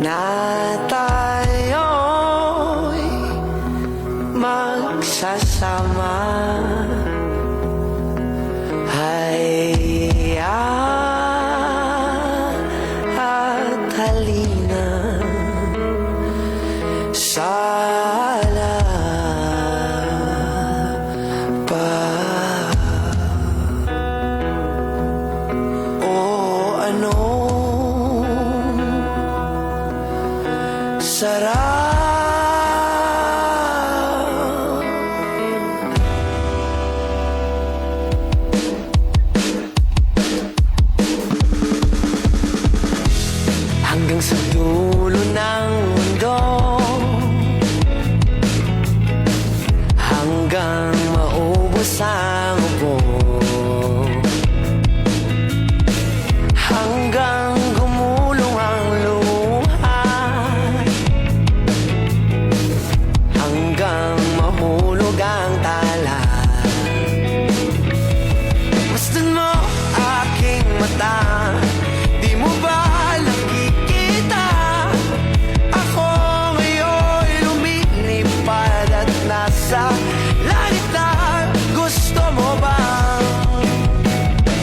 na tayo'y magsasama. Hayya at halina sala pa. O anong sarap hanggang sa dulo ng mundo, hanggang maubos ang ubo, hanggang gumulong ang luha, hanggang mahulog ang tala. Masdan mo aking mata, di mo ba nakikita? Ako ngayon'y lumilipad at nasa langit na. Gusto mo bang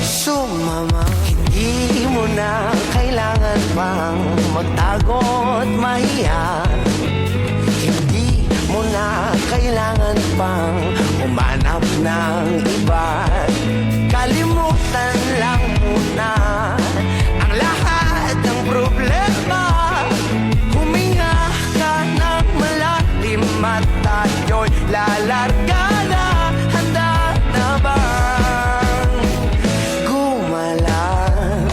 sumama? Hindi mo na kailangan pang magtago at mahiya. Hindi mo na kailangan pang umanap ng iba. Kalimutan lang muna ang lahat ng problema. Huminga ka ng malalim at tayo'y lalarga na. Handa na bang gumalang?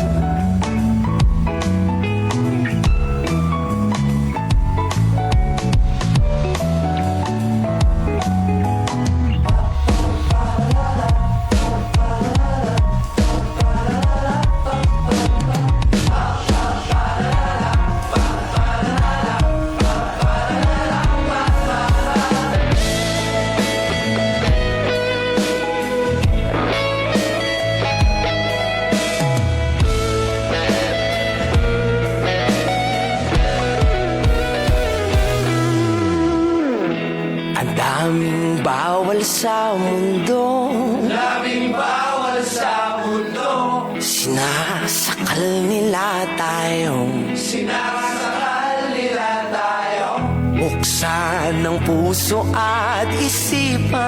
Ang daming bawal sa mundo, Daming bawal sa mundo, sinasakal nila tayong sinasakal nila tayo. buksan ng puso at isipan.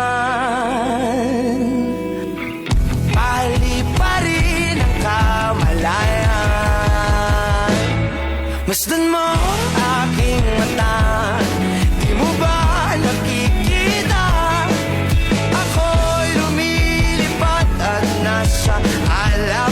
Paliparin ang kamalayan. Masdan mo aking mata, di mo ba nakikita? Ako'y lumilipad at nasa alap